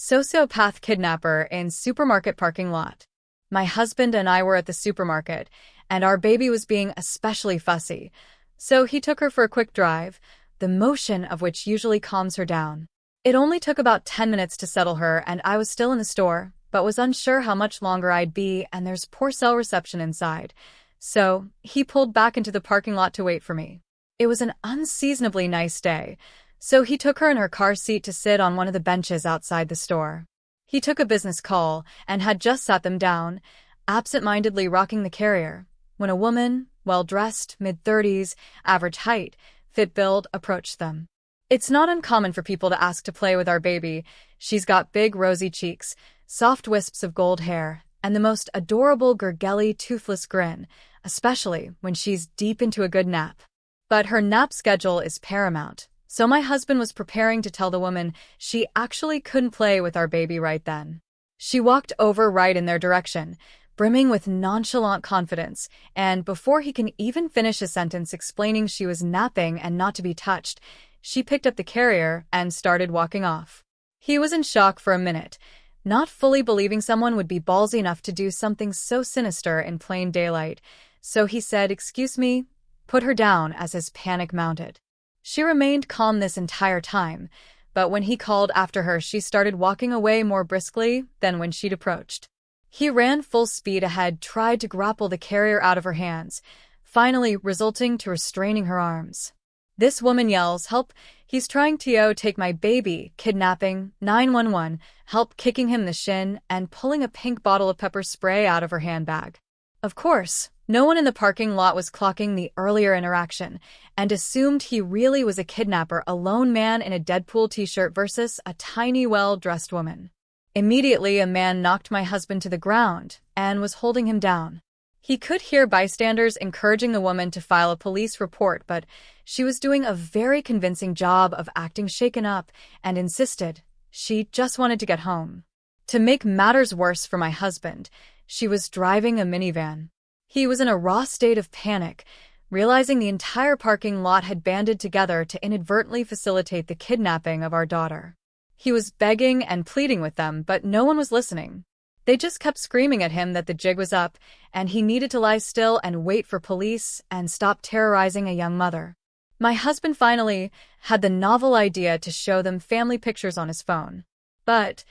Sociopath kidnapper in supermarket parking lot. My husband and I were at the supermarket, and our baby was being especially fussy, so he took her for a quick drive, the motion of which usually calms her down. It only took about 10 minutes to settle her, and I was still in the store, but was unsure how much longer I'd be, and there's poor cell reception inside. So he pulled back into the parking lot to wait for me. It was an unseasonably nice day, so he took her in her car seat to sit on one of the benches outside the store. He took a business call and had just sat them down, absent-mindedly rocking the carrier, when a woman, well-dressed, mid-30s, average height, fit build, approached them. It's not uncommon for people to ask to play with our baby. She's got big rosy cheeks, soft wisps of gold hair, and the most adorable gurgly toothless grin, especially when she's deep into a good nap. But her nap schedule is paramount, so my husband was preparing to tell the woman she actually couldn't play with our baby right then. She walked over right in their direction, brimming with nonchalant confidence, and before he can even finish a sentence explaining she was napping and not to be touched, she picked up the carrier and started walking off. He was in shock for a minute, not fully believing someone would be ballsy enough to do something so sinister in plain daylight, so he said, "Excuse me," put her down as his panic mounted. She remained calm this entire time, but when he called after her, she started walking away more briskly than when she'd approached. He ran full speed ahead, tried to grapple the carrier out of her hands, finally resulting to restraining her arms. This woman yells, "Help, he's trying to take my baby," kidnapping, 911, help, kicking him in the shin and pulling a pink bottle of pepper spray out of her handbag. Of course, no one in the parking lot was clocking the earlier interaction and assumed he really was a kidnapper, a lone man in a Deadpool t-shirt versus a tiny, well-dressed woman. Immediately, a man knocked my husband to the ground and was holding him down. He could hear bystanders encouraging the woman to file a police report, but she was doing a very convincing job of acting shaken up and insisted she just wanted to get home. To make matters worse for my husband, she was driving a minivan. He was in a raw state of panic, realizing the entire parking lot had banded together to inadvertently facilitate the kidnapping of our daughter. He was begging and pleading with them, but no one was listening. They just kept screaming at him that the jig was up, and he needed to lie still and wait for police and stop terrorizing a young mother. My husband finally had the novel idea to show them family pictures on his phone. But,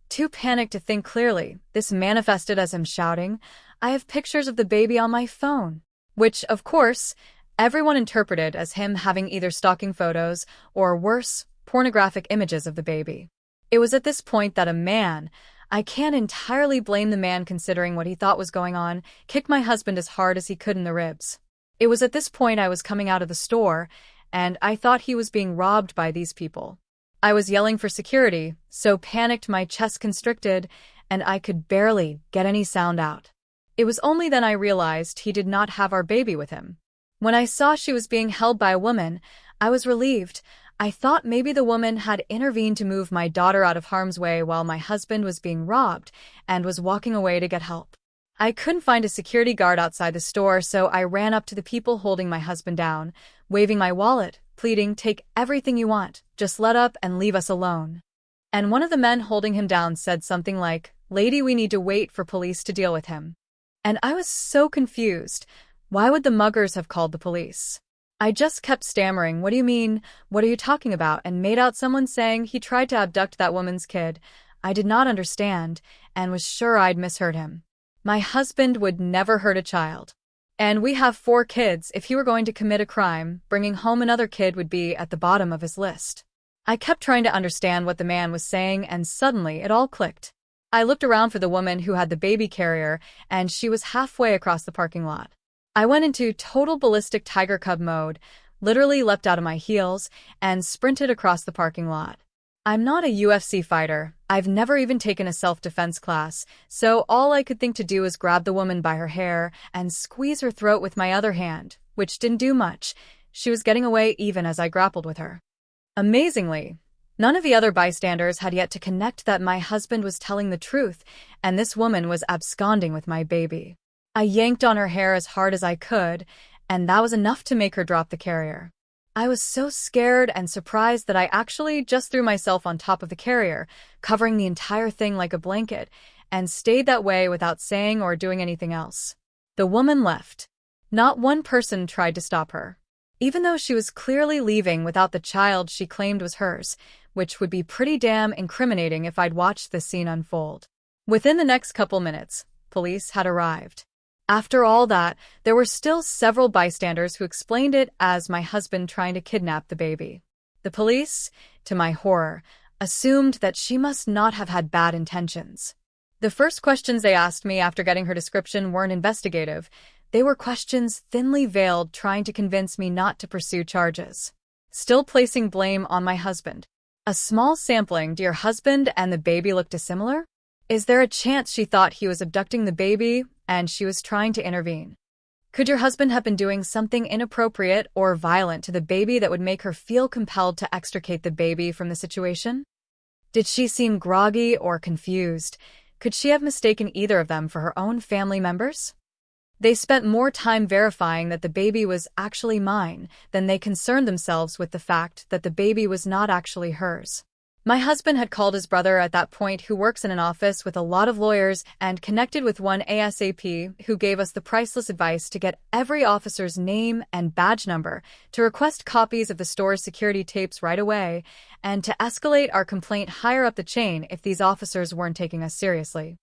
too panicked to think clearly, this manifested as him shouting, "I have pictures of the baby on my phone," which, of course, everyone interpreted as him having either stalking photos or, worse, pornographic images of the baby. It was at this point that a man, I can't entirely blame the man considering what he thought was going on, kicked my husband as hard as he could in the ribs. It was at this point I was coming out of the store, and I thought he was being robbed by these people. I was yelling for security, so panicked my chest constricted, and I could barely get any sound out. It was only then I realized he did not have our baby with him. When I saw she was being held by a woman, I was relieved. I thought maybe the woman had intervened to move my daughter out of harm's way while my husband was being robbed and was walking away to get help. I couldn't find a security guard outside the store, so I ran up to the people holding my husband down, waving my wallet, pleading, "Take everything you want, just let up and leave us alone." And one of the men holding him down said something like, "Lady, we need to wait for police to deal with him." And I was so confused. Why would the muggers have called the police? I just kept stammering, "What do you mean? What are you talking about?" and made out someone saying he tried to abduct that woman's kid. I did not understand and was sure I'd misheard him. My husband would never hurt a child. And we have 4 kids. If he were going to commit a crime, bringing home another kid would be at the bottom of his list. I kept trying to understand what the man was saying, and suddenly it all clicked. I looked around for the woman who had the baby carrier, and she was halfway across the parking lot. I went into total ballistic tiger cub mode, literally leapt out of my heels, and sprinted across the parking lot. I'm not a UFC fighter. I've never even taken a self-defense class, so all I could think to do was grab the woman by her hair and squeeze her throat with my other hand, which didn't do much. She was getting away even as I grappled with her. Amazingly, none of the other bystanders had yet to connect that my husband was telling the truth, and this woman was absconding with my baby. I yanked on her hair as hard as I could, and that was enough to make her drop the carrier. I was so scared and surprised that I actually just threw myself on top of the carrier, covering the entire thing like a blanket, and stayed that way without saying or doing anything else. The woman left. Not one person tried to stop her. Even though she was clearly leaving without the child she claimed was hers, which would be pretty damn incriminating if I'd watched this scene unfold. Within the next couple minutes, police had arrived. After all that, there were still several bystanders who explained it as my husband trying to kidnap the baby. The police, to my horror, assumed that she must not have had bad intentions. The first questions they asked me after getting her description weren't investigative. They were questions thinly veiled, trying to convince me not to pursue charges. Still placing blame on my husband. A small sampling. Do your husband and the baby look dissimilar? Is there a chance she thought he was abducting the baby and she was trying to intervene? Could your husband have been doing something inappropriate or violent to the baby that would make her feel compelled to extricate the baby from the situation? Did she seem groggy or confused? Could she have mistaken either of them for her own family members? They spent more time verifying that the baby was actually mine than they concerned themselves with the fact that the baby was not actually hers. My husband had called his brother at that point, who works in an office with a lot of lawyers, and connected with one ASAP who gave us the priceless advice to get every officer's name and badge number, to request copies of the store's security tapes right away, and to escalate our complaint higher up the chain if these officers weren't taking us seriously.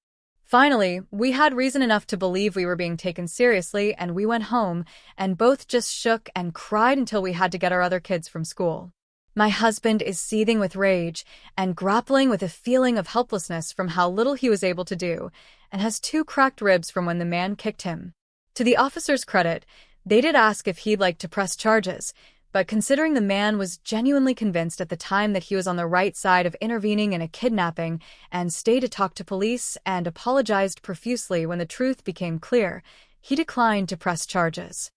Finally, we had reason enough to believe we were being taken seriously, and we went home and both just shook and cried until we had to get our other kids from school. My husband is seething with rage and grappling with a feeling of helplessness from how little he was able to do, and has 2 cracked ribs from when the man kicked him. To the officers' credit, they did ask if he'd like to press charges, but considering the man was genuinely convinced at the time that he was on the right side of intervening in a kidnapping and stayed to talk to police and apologized profusely when the truth became clear, he declined to press charges.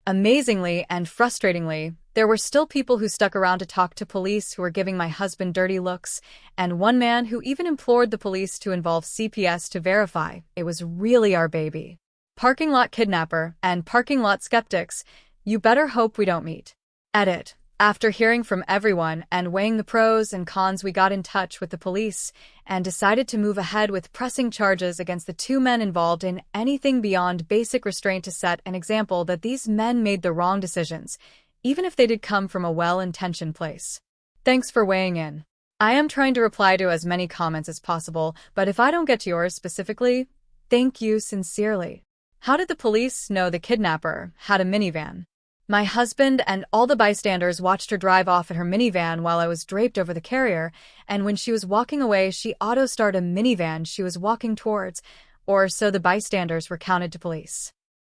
Amazingly and frustratingly, there were still people who stuck around to talk to police who were giving my husband dirty looks, and one man who even implored the police to involve CPS to verify it was really our baby. Parking lot kidnapper and parking lot skeptics, you better hope we don't meet. Edit. After hearing from everyone and weighing the pros and cons, we got in touch with the police and decided to move ahead with pressing charges against the 2 men involved in anything beyond basic restraint, to set an example that these men made the wrong decisions, even if they did come from a well-intentioned place. Thanks for weighing in. I am trying to reply to as many comments as possible, but if I don't get to yours specifically, thank you sincerely. How did the police know the kidnapper had a minivan? My husband and all the bystanders watched her drive off in her minivan while I was draped over the carrier, and when she was walking away, she auto-started a minivan she was walking towards, or so the bystanders recounted to police.